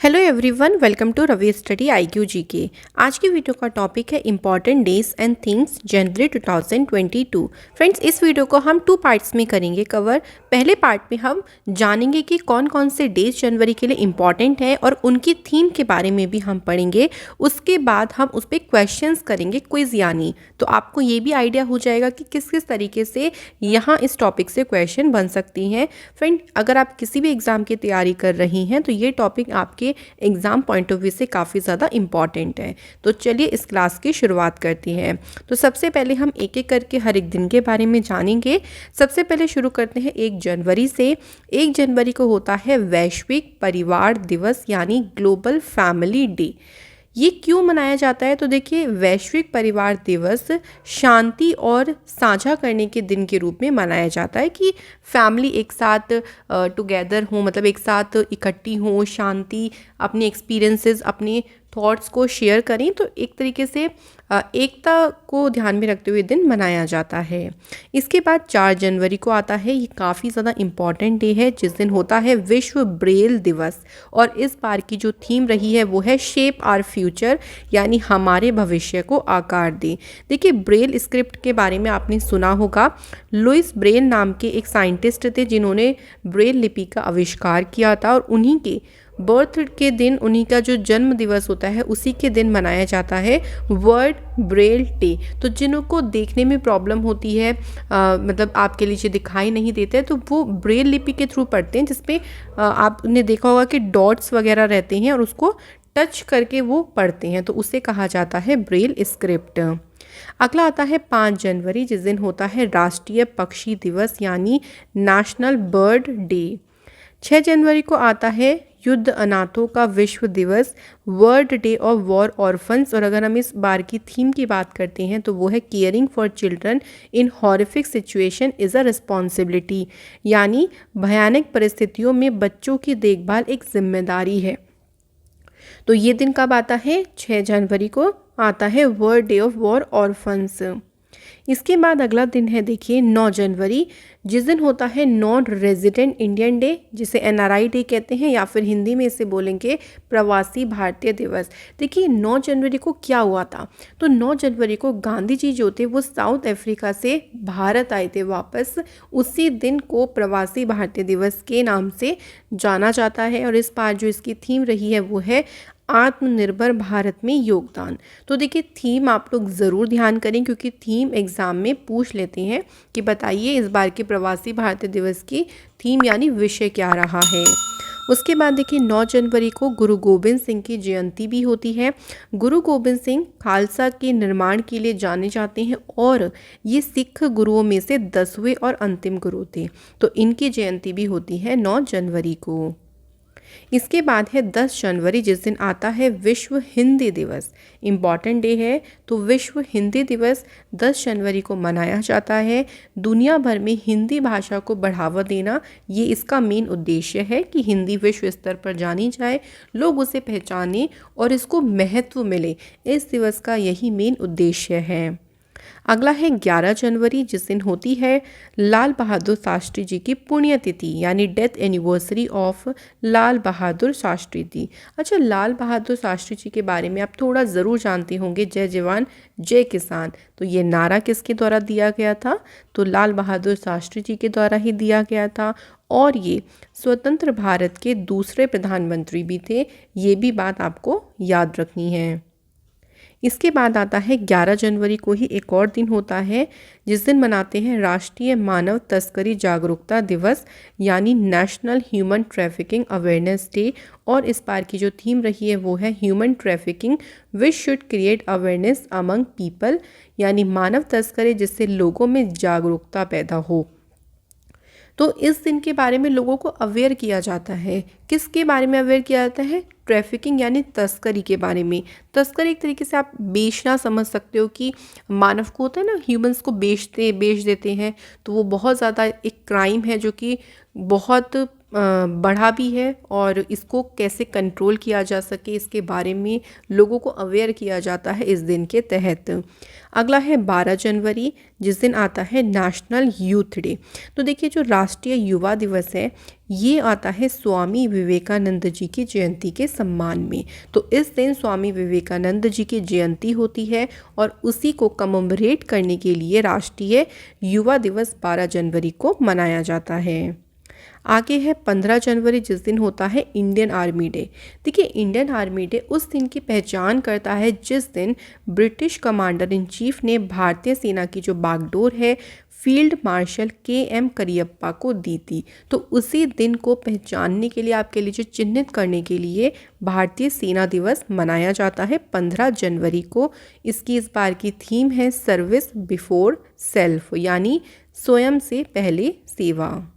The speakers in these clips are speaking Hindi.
Hello everyone, welcome to Ravi study IQ GK। आज की वीडियो का टॉपिक है important days and things January 2022। Friends, इस वीडियो को हम 2 पार्ट्स में करेंगे कवर। पहले पार्ट में हम जानेंगे कि कौन कौन से डेज जनवरी के लिए इंपॉर्टेंट हैं और उनकी थीम के बारे में भी हम पढ़ेंगे। उसके बाद हम उस पर क्वेश्चंस करेंगे, क्विज यानी, तो आपको ये भी आइडिया हो जाएगा कि किस किस तरीके से यहाँ इस टॉपिक से क्वेश्चन बन सकती हैं। फ्रेंड, अगर आप किसी भी एग्ज़ाम की तैयारी कर रही हैं तो ये टॉपिक आपके एग्ज़ाम पॉइंट ऑफ व्यू से काफ़ी ज़्यादा इम्पॉर्टेंट है। तो चलिए इस क्लास की शुरुआत करते हैं। तो सबसे पहले हम एक एक करके हर एक दिन के बारे में जानेंगे। सबसे पहले शुरू करते हैं 1 जनवरी से। 1 जनवरी को होता है वैश्विक परिवार दिवस यानी ग्लोबल फैमिली डे। ये क्यों मनाया जाता है? तो देखिए, वैश्विक परिवार दिवस शांति और साझा करने के दिन के रूप में मनाया जाता है कि फैमिली एक साथ टुगेदर हो, मतलब एक साथ इकट्ठी हो, शांति, अपने एक्सपीरियंसेस, अपने थॉट्स को शेयर करें। तो एक तरीके से एकता को ध्यान में रखते हुए दिन मनाया जाता है। इसके बाद 4 जनवरी को आता है, ये काफ़ी ज़्यादा इम्पॉर्टेंट डे है जिस दिन होता है विश्व ब्रेल दिवस। और इस बार की जो थीम रही है वो है शेप आवर फ्यूचर, यानी हमारे भविष्य को आकार दें। देखिए, ब्रेल स्क्रिप्ट के बारे में आपने सुना होगा। लुइस ब्रेल नाम के एक साइंटिस्ट थे जिन्होंने ब्रेल लिपि का आविष्कार किया था, और उन्हीं के बर्थ के दिन, उन्हीं का जो जन्म दिवस होता है उसी के दिन मनाया जाता है वर्ल्ड ब्रेल डे। तो जिनको देखने में प्रॉब्लम होती है, मतलब आपके नीचे दिखाई नहीं देते, तो वो ब्रेल लिपि के थ्रू पढ़ते हैं, जिसमें आपने देखा होगा कि डॉट्स वगैरह रहते हैं और उसको टच करके वो पढ़ते हैं, तो उसे कहा जाता है ब्रेल स्क्रिप्ट। अगला आता है 5 जनवरी, जिस दिन होता है राष्ट्रीय पक्षी दिवस यानी नेशनल बर्ड डे। 6 जनवरी को आता है युद्ध अनाथों का विश्व दिवस, world day of war orphans. और अगर हम इस बार की थीम की बात करते हैं तो वो है caring for children in horrific situation is a responsibility, यानी भयानक परिस्थितियों में बच्चों की देखभाल एक जिम्मेदारी है। तो ये दिन कब आता है? 6 जनवरी को आता है world day of war orphans. इसके बाद अगला दिन है, देखिए, 9 जनवरी, जिस दिन होता है नॉन रेजिडेंट इंडियन डे, जिसे NRI डे कहते हैं, या फिर हिंदी में इसे बोलेंगे प्रवासी भारतीय दिवस। देखिए, 9 जनवरी को क्या हुआ था? तो 9 जनवरी को गांधी जी जो थे वो साउथ अफ्रीका से भारत आए थे वापस। उसी दिन को प्रवासी भारतीय दिवस के नाम से जाना जाता है। और इस बार जो इसकी थीम रही है वो है आत्मनिर्भर भारत में योगदान। तो देखिए, थीम आप लोग ज़रूर ध्यान करें, क्योंकि थीम एग्ज़ाम में पूछ लेते हैं कि बताइए इस बार के प्रवासी भारतीय दिवस की थीम यानी विषय क्या रहा है। उसके बाद देखिए, 9 जनवरी को गुरु गोबिंद सिंह की जयंती भी होती है। गुरु गोबिंद सिंह खालसा के निर्माण के लिए जाने जाते हैं और ये सिख गुरुओं में से 10वें और अंतिम गुरु थे। तो इनकी जयंती भी होती है 9 जनवरी को। इसके बाद है 10 जनवरी, जिस दिन आता है विश्व हिंदी दिवस। इम्पॉर्टेंट डे है, तो विश्व हिंदी दिवस 10 जनवरी को मनाया जाता है। दुनिया भर में हिंदी भाषा को बढ़ावा देना, ये इसका मेन उद्देश्य है कि हिंदी विश्व स्तर पर जानी जाए, लोग उसे पहचानें और इसको महत्व मिले। इस दिवस का यही मेन उद्देश्य है। अगला है 11 जनवरी, जिस दिन होती है लाल बहादुर शास्त्री जी की पुण्यतिथि, यानी death anniversary of Lal Bahadur Shastri ji. अच्छा, लाल बहादुर शास्त्री जी के बारे में आप थोड़ा ज़रूर जानते होंगे, जय जवान जय किसान। तो ये नारा किसके द्वारा दिया गया था? तो लाल बहादुर शास्त्री जी के द्वारा ही दिया गया था। और ये स्वतंत्र भारत के दूसरे प्रधानमंत्री भी थे, ये भी बात आपको याद रखनी है। इसके बाद आता है 11 जनवरी को ही एक और दिन होता है, जिस दिन मनाते हैं राष्ट्रीय मानव तस्करी जागरूकता दिवस, यानी national human trafficking awareness day. और इस बार की जो थीम रही है वो है human trafficking which should create awareness among people, यानी मानव तस्करी जिससे लोगों में जागरूकता पैदा हो। तो इस दिन के बारे में लोगों को अवेयर किया जाता है। किसके बारे में अवेयर किया जाता है? ट्रैफिकिंग यानी तस्करी के बारे में। तस्करी एक तरीके से आप बेचना समझ सकते हो, कि मानव को होता है ना, ह्यूमंस को बेच देते हैं। तो वो बहुत ज़्यादा एक क्राइम है जो कि बहुत बढ़ा भी है और इसको कैसे कंट्रोल किया जा सके इसके बारे में लोगों को अवेयर किया जाता है इस दिन के तहत। अगला है 12 जनवरी, जिस दिन आता है नेशनल यूथ डे। तो देखिए जो राष्ट्रीय युवा दिवस है ये आता है स्वामी विवेकानंद जी की जयंती के सम्मान में। तो इस दिन स्वामी विवेकानंद जी की जयंती होती है और उसी को कमेमोरेट करने के लिए राष्ट्रीय युवा दिवस 12 जनवरी को मनाया जाता है। आगे है 15 जनवरी, जिस दिन होता है इंडियन आर्मी डे। देखिए इंडियन आर्मी डे उस दिन की पहचान करता है जिस दिन ब्रिटिश कमांडर इन चीफ ने भारतीय सेना की जो बागडोर है फील्ड मार्शल KM करियप्पा को दी थी। तो उसी दिन को पहचानने के लिए, आपके लिए जो चिन्हित करने के लिए भारतीय सेना दिवस मनाया जाता है 15 जनवरी को। इसकी इस बार की थीम है सर्विस बिफोर सेल्फ, यानी स्वयं से पहले सेवा।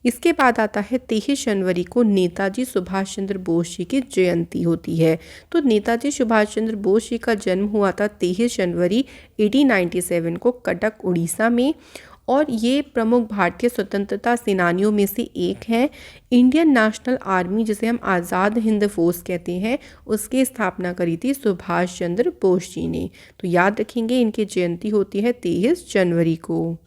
इसके बाद आता है 23 जनवरी को नेताजी सुभाष चंद्र बोस जी की जयंती होती है। तो नेताजी सुभाष चंद्र बोस जी का जन्म हुआ था 23 जनवरी 1897 को कटक उड़ीसा में और ये प्रमुख भारतीय स्वतंत्रता सेनानियों में से एक हैं। इंडियन नेशनल आर्मी, जिसे हम आज़ाद हिंद फोर्स कहते हैं, उसकी स्थापना करी थी सुभाष चंद्र बोस जी ने। तो याद रखेंगे इनकी जयंती होती है 23 जनवरी को।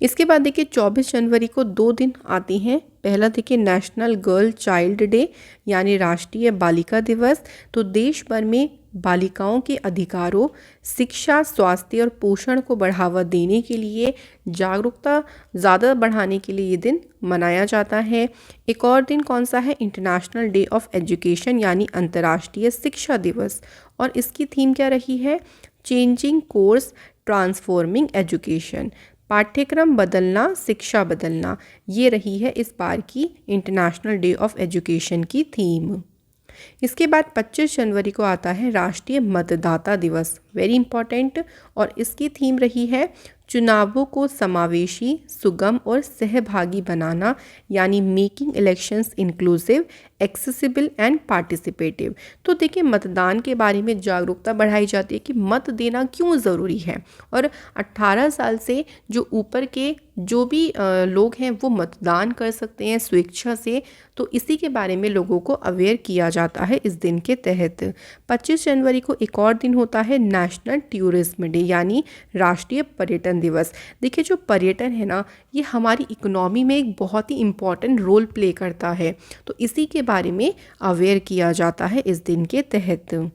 इसके बाद देखिए 24 जनवरी को 2 दिन आते हैं। पहला देखिए नेशनल गर्ल चाइल्ड डे, यानी राष्ट्रीय बालिका दिवस। तो देश भर में बालिकाओं के अधिकारों, शिक्षा, स्वास्थ्य और पोषण को बढ़ावा देने के लिए, जागरूकता ज़्यादा बढ़ाने के लिए ये दिन मनाया जाता है। एक और दिन कौन सा है? इंटरनेशनल डे ऑफ एजुकेशन, यानी अंतर्राष्ट्रीय शिक्षा दिवस। और इसकी थीम क्या रही है? चेंजिंग कोर्स ट्रांसफॉर्मिंग एजुकेशन, पाठ्यक्रम बदलना, शिक्षा बदलना। ये रही है इस बार की इंटरनेशनल डे ऑफ एजुकेशन की थीम। इसके बाद 25 जनवरी को आता है राष्ट्रीय मतदाता दिवस, वेरी इंपॉर्टेंट। और इसकी थीम रही है चुनावों को समावेशी, सुगम और सहभागी बनाना, यानी making elections inclusive, accessible and participative. तो देखिए मतदान के बारे में जागरूकता बढ़ाई जाती है कि मत देना क्यों ज़रूरी है और 18 साल से जो ऊपर के जो भी लोग हैं वो मतदान कर सकते हैं स्वेच्छा से। तो इसी के बारे में लोगों को अवेयर किया जाता है इस दिन के तहत। 25 जनवरी को एक और दिन होता है नेशनल टूरिज्म डे, यानी राष्ट्रीय पर्यटन दिवस। देखिए जो पर्यटन है ना, ये हमारी इकोनॉमी में एक बहुत ही इम्पॉर्टेंट रोल प्ले करता है। तो इसी के बारे में अवेयर किया जाता है इस दिन के तहत।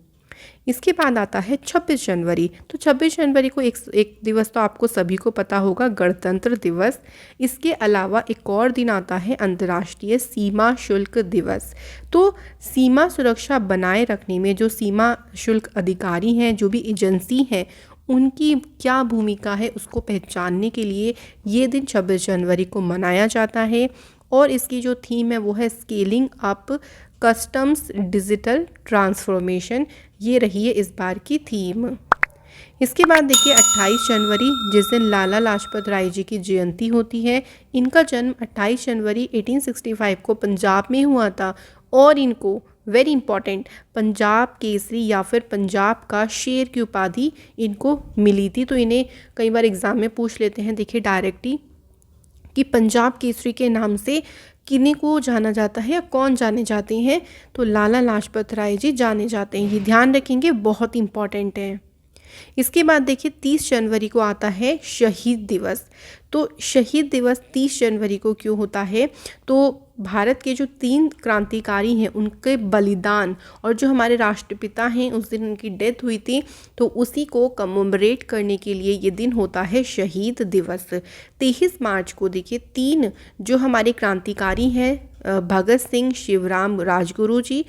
इसके बाद आता है 26 जनवरी। तो 26 जनवरी को एक दिवस तो आपको सभी को पता होगा, गणतंत्र दिवस। इसके अलावा एक और दिन आता है अंतर्राष्ट्रीय सीमा शुल्क दिवस। तो सीमा सुरक्षा बनाए रखने में जो सीमा शुल्क अधिकारी हैं, जो भी एजेंसी हैं, उनकी क्या भूमिका है उसको पहचानने के लिए ये दिन 26 जनवरी को मनाया जाता है। और इसकी जो थीम है वो है scaling up customs digital transformation. ये रही है इस बार की थीम। इसके बाद देखिए 28 जनवरी, जिस दिन लाला लाजपत राय जी की जयंती होती है। इनका जन्म 28 जनवरी 1865 को पंजाब में हुआ था और इनको वेरी इंपॉर्टेंट पंजाब केसरी या फिर पंजाब का शेर की उपाधि इनको मिली थी। तो इन्हें कई बार एग्जाम में पूछ लेते हैं, देखिए डायरेक्टली, कि पंजाब केसरी के नाम से किन्हीं को जाना जाता है या कौन जाने जाते हैं? तो लाला लाजपत राय जी जाने जाते हैं। ये ध्यान रखेंगे, बहुत इंपॉर्टेंट है। इसके बाद देखिए 30 जनवरी को आता है शहीद दिवस। तो शहीद दिवस 30 जनवरी को क्यों होता है? तो भारत के जो 3 क्रांतिकारी हैं उनके बलिदान और जो हमारे राष्ट्रपिता हैं उस दिन उनकी डेथ हुई थी, तो उसी को कमेमोरेट करने के लिए ये दिन होता है शहीद दिवस। 23 मार्च को देखिए 3 जो हमारे क्रांतिकारी हैं, भगत सिंह, शिवराम राजगुरु जी,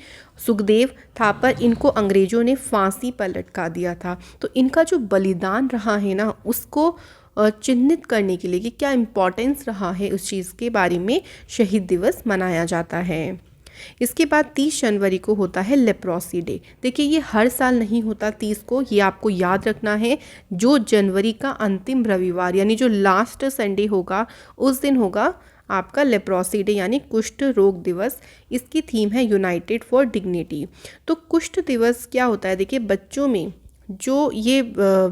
सुखदेव थापर, इनको अंग्रेज़ों ने फांसी पर लटका दिया था। तो इनका जो बलिदान रहा है ना, उसको चिन्हित करने के लिए कि क्या इम्पोर्टेंस रहा है उस चीज़ के बारे में शहीद दिवस मनाया जाता है। इसके बाद 30 जनवरी को होता है लेप्रोसी डे। देखिए ये हर साल नहीं होता 30 को, ये आपको याद रखना है। जो जनवरी का अंतिम रविवार यानी जो लास्ट संडे होगा उस दिन होगा आपका लेप्रोसी डे, यानी कुष्ठ रोग दिवस। इसकी थीम है यूनाइटेड फॉर डिग्निटी। तो कुष्ठ दिवस क्या होता है? देखिए बच्चों में जो ये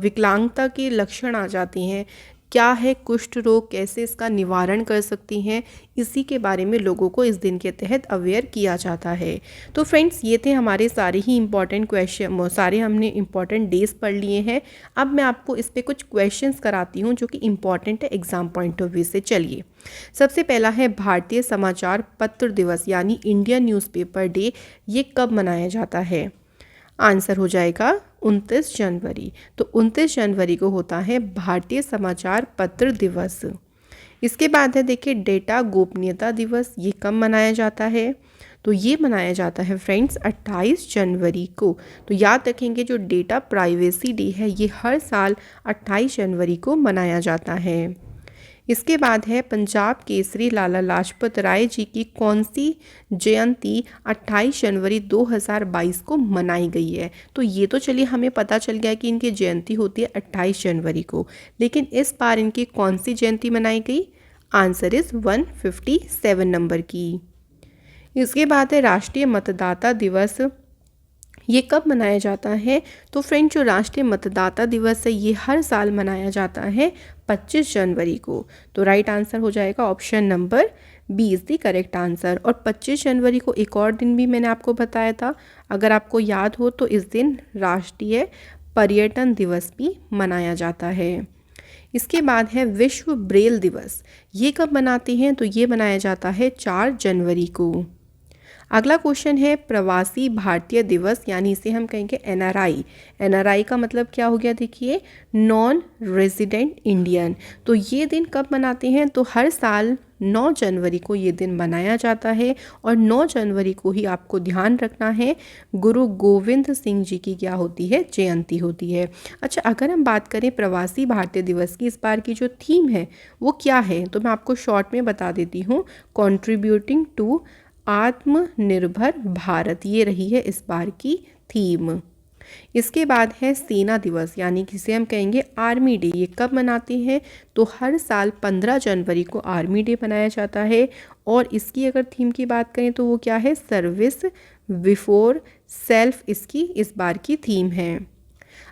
विकलांगता के लक्षण आ जाते हैं, क्या है कुष्ठ रोग, कैसे इसका निवारण कर सकती हैं, इसी के बारे में लोगों को इस दिन के तहत अवेयर किया जाता है। तो फ्रेंड्स, ये थे हमारे सारे ही इंपॉर्टेंट क्वेश्चन, सारे हमने इंपॉर्टेंट डेज पढ़ लिए हैं। अब मैं आपको इस पे कुछ क्वेश्चंस कराती हूँ जो कि इंपॉर्टेंट है एग्जाम पॉइंट ऑफ व्यू से। चलिए, सबसे पहला है भारतीय समाचार पत्र दिवस यानी इंडियन न्यूज़पेपर डे, ये कब मनाया जाता है? आंसर हो जाएगा 29 जनवरी। तो 29 जनवरी को होता है भारतीय समाचार पत्र दिवस। इसके बाद है देखिए डेटा गोपनीयता दिवस, ये कब मनाया जाता है? तो ये मनाया जाता है फ्रेंड्स 28 जनवरी को। तो याद रखेंगे जो डेटा प्राइवेसी डे है ये हर साल 28 जनवरी को मनाया जाता है। इसके बाद है पंजाब केसरी लाला लाजपत राय जी की कौन सी जयंती 28 जनवरी 2022 को मनाई गई है? तो ये तो चलिए हमें पता चल गया कि इनकी जयंती होती है 28 जनवरी को, लेकिन इस बार इनकी कौन सी जयंती मनाई गई? आंसर इज 157 नंबर की। इसके बाद है राष्ट्रीय मतदाता दिवस, ये कब मनाया जाता है? तो फ्रेंड, जो राष्ट्रीय मतदाता दिवस है ये हर साल मनाया जाता है 25 जनवरी को। तो राइट आंसर हो जाएगा option number B is the correct answer. और 25 जनवरी को एक और दिन भी मैंने आपको बताया था, अगर आपको याद हो तो इस दिन राष्ट्रीय पर्यटन दिवस भी मनाया जाता है। इसके बाद है विश्व ब्रेल दिवस, ये कब मनाते हैं? तो ये मनाया जाता है 4 जनवरी को। अगला क्वेश्चन है प्रवासी भारतीय दिवस, यानी इसे हम कहेंगे एनआरआई। एनआरआई का मतलब क्या हो गया? देखिए, नॉन रेजिडेंट इंडियन। तो ये दिन कब मनाते हैं? तो हर साल 9 जनवरी को ये दिन मनाया जाता है। और 9 जनवरी को ही आपको ध्यान रखना है गुरु गोविंद सिंह जी की क्या होती है? जयंती होती है। अच्छा, अगर हम बात करें प्रवासी भारतीय दिवस की, इस बार की जो थीम है वो क्या है? तो मैं आपको शॉर्ट में बता देती हूँ, कॉन्ट्रीब्यूटिंग टू आत्मनिर्भर भारत, ये रही है इस बार की थीम। इसके बाद है सेना दिवस, यानी जिसे हम कहेंगे आर्मी डे, ये कब मनाते हैं? तो हर साल 15 जनवरी को आर्मी डे मनाया जाता है। और इसकी अगर थीम की बात करें तो वो क्या है? सर्विस बिफोर सेल्फ, इसकी इस बार की थीम है।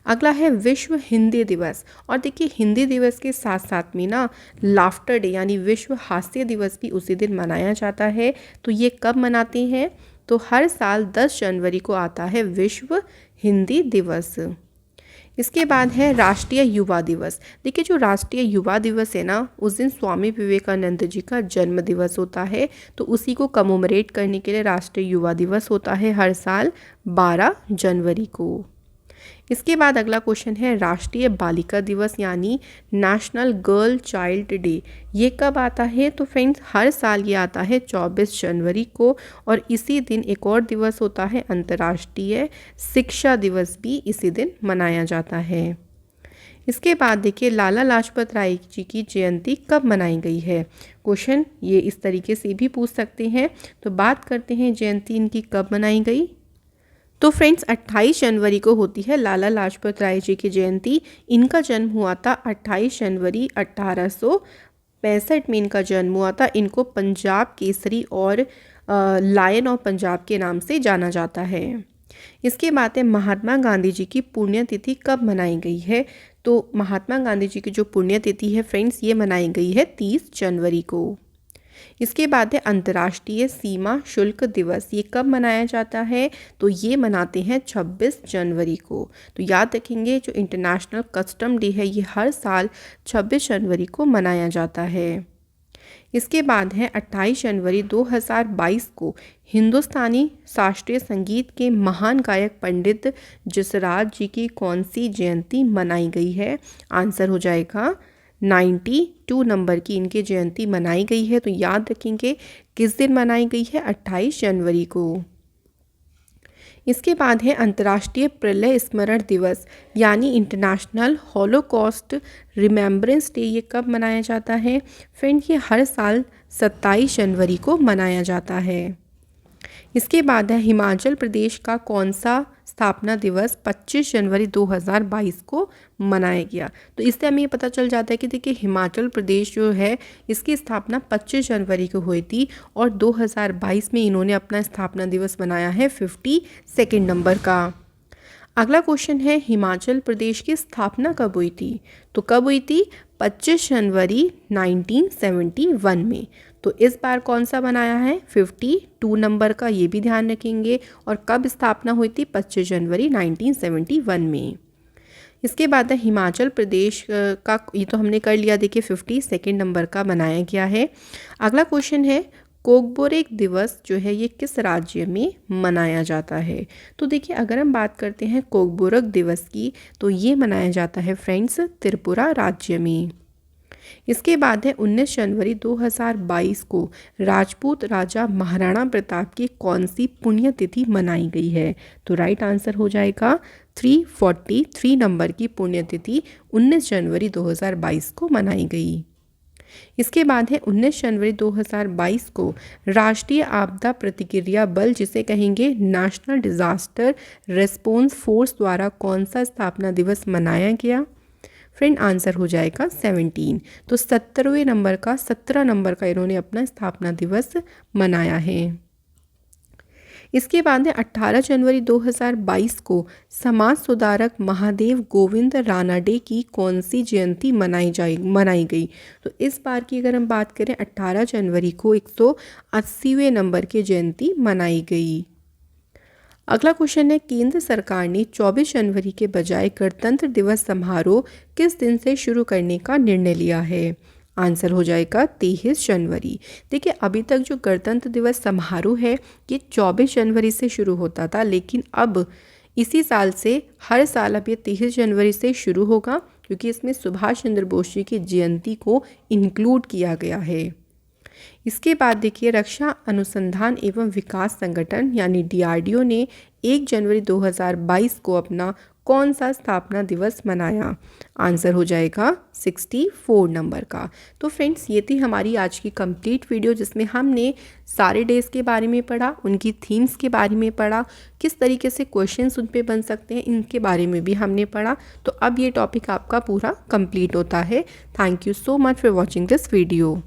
अगला है विश्व हिंदी दिवस। और देखिए, हिंदी दिवस के साथ साथ में ना लाफ्टर डे यानी विश्व हास्य दिवस भी उसी दिन मनाया जाता है। तो ये कब मनाते हैं? तो हर साल 10 जनवरी को आता है विश्व हिंदी दिवस। इसके बाद है राष्ट्रीय युवा दिवस। देखिए, जो राष्ट्रीय युवा दिवस है ना, उस दिन स्वामी विवेकानंद जी का जन्म दिवस होता है। तो उसी को कमोमरेट करने के लिए राष्ट्रीय युवा दिवस होता है हर साल 12 जनवरी को। इसके बाद अगला क्वेश्चन है राष्ट्रीय बालिका दिवस यानी नेशनल गर्ल चाइल्ड डे, ये कब आता है? तो फ्रेंड्स, हर साल ये आता है 24 जनवरी को। और इसी दिन एक और दिवस होता है अंतर्राष्ट्रीय शिक्षा दिवस, भी इसी दिन मनाया जाता है। इसके बाद देखिए, लाला लाजपत राय जी की जयंती कब मनाई गई है? क्वेश्चन ये इस तरीके से भी पूछ सकते हैं। तो बात करते हैं जयंती इनकी कब मनाई गई। तो फ्रेंड्स, 28 जनवरी को होती है लाला लाजपत राय जी की जयंती। इनका जन्म हुआ था 28 जनवरी 1865 में इनका जन्म हुआ था। इनको पंजाब केसरी और लायन ऑफ पंजाब के नाम से जाना जाता है। इसके बाद है महात्मा गांधी जी की पुण्यतिथि कब मनाई गई है? तो महात्मा गांधी जी की जो पुण्यतिथि है फ्रेंड्स, ये मनाई गई है 30 जनवरी को। इसके बाद है अंतर्राष्ट्रीय सीमा शुल्क दिवस, ये कब मनाया जाता है? तो ये मनाते हैं 26 जनवरी को। तो याद रखेंगे, जो इंटरनेशनल कस्टम डे है ये हर साल 26 जनवरी को मनाया जाता है। इसके बाद है 28 जनवरी 2022 को हिंदुस्तानी शास्त्रीय संगीत के महान गायक पंडित जसराज जी की कौन सी जयंती मनाई गई है? आंसर हो जाएगा 92 नंबर की इनकी जयंती मनाई गई है। तो याद रखेंगे किस दिन मनाई गई है? 28 जनवरी को। इसके बाद है अंतर्राष्ट्रीय प्रलय स्मरण दिवस यानी इंटरनेशनल हॉलोकॉस्ट रिमेम्बरेंस डे, ये कब मनाया जाता है? फ्रेंड, ये हर साल 27 जनवरी को मनाया जाता है। इसके बाद है हिमाचल प्रदेश का कौन सा स्थापना दिवस 25 जनवरी 2022 को मनाया गया? तो इससे हमें ये पता चल जाता है कि देखिए, हिमाचल प्रदेश जो है इसकी स्थापना 25 जनवरी को हुई थी और 2022 में इन्होंने अपना स्थापना दिवस मनाया है 52 नंबर का। अगला क्वेश्चन है हिमाचल प्रदेश की स्थापना कब हुई थी? तो कब हुई थी? 25 जनवरी 1971 में। तो इस बार कौन सा बनाया है? 52 नंबर का, ये भी ध्यान रखेंगे। और कब स्थापना हुई थी? 25 जनवरी 1971 में। इसके बाद है हिमाचल प्रदेश का, ये तो हमने कर लिया। देखिए 52 नंबर का बनाया गया है। अगला क्वेश्चन है कोकबोरेक दिवस जो है ये किस राज्य में मनाया जाता है? तो देखिए अगर हम बात करते हैं कोकबोरक दिवस की, तो ये मनाया जाता है फ्रेंड्स त्रिपुरा राज्य में। इसके बाद है 19 जनवरी 2022 को राजपूत राजा महाराणा प्रताप की कौन सी पुण्यतिथि मनाई गई है? तो राइट आंसर हो जाएगा 343 नंबर की पुण्यतिथि 19 जनवरी 2022 को मनाई गई। इसके बाद है 19 जनवरी 2022 को राष्ट्रीय आपदा प्रतिक्रिया बल, जिसे कहेंगे नेशनल डिजास्टर रिस्पॉन्स फोर्स, द्वारा कौन सा स्थापना दिवस मनाया गया? फ्रेंड आंसर हो जाएगा 17। तो 17वें नंबर का 17 नंबर का इन्होंने अपना स्थापना दिवस मनाया है। इसके बाद है 18 जनवरी 2022 को समाज सुधारक महादेव गोविंद रानाडे की कौन सी जयंती मनाई गई? तो इस बार की अगर हम बात करें 18 जनवरी को 180वें नंबर की जयंती मनाई गई। अगला क्वेश्चन है केंद्र सरकार ने 24 जनवरी के बजाय गणतंत्र दिवस समारोह किस दिन से शुरू करने का निर्णय लिया है? आंसर हो जाएगा 23 जनवरी। देखिए अभी तक जो गणतंत्र दिवस समारोह है ये 24 जनवरी से शुरू होता था, लेकिन अब इसी साल से हर साल अब ये 23 जनवरी से शुरू होगा, क्योंकि इसमें सुभाष चंद्र बोस जी की जयंती को इंक्लूड किया गया है। इसके बाद देखिए रक्षा अनुसंधान एवं विकास संगठन यानी DRDO ने 1 जनवरी 2022 को अपना कौन सा स्थापना दिवस मनाया? आंसर हो जाएगा 64 नंबर का। तो फ्रेंड्स ये थी हमारी आज की कंप्लीट वीडियो, जिसमें हमने सारे डेज के बारे में पढ़ा, उनकी थीम्स के बारे में पढ़ा, किस तरीके से क्वेश्चंस उन पे बन सकते हैं इनके बारे में भी हमने पढ़ा। तो अब ये टॉपिक आपका पूरा कंप्लीट होता है। Thank you so much for watching this video.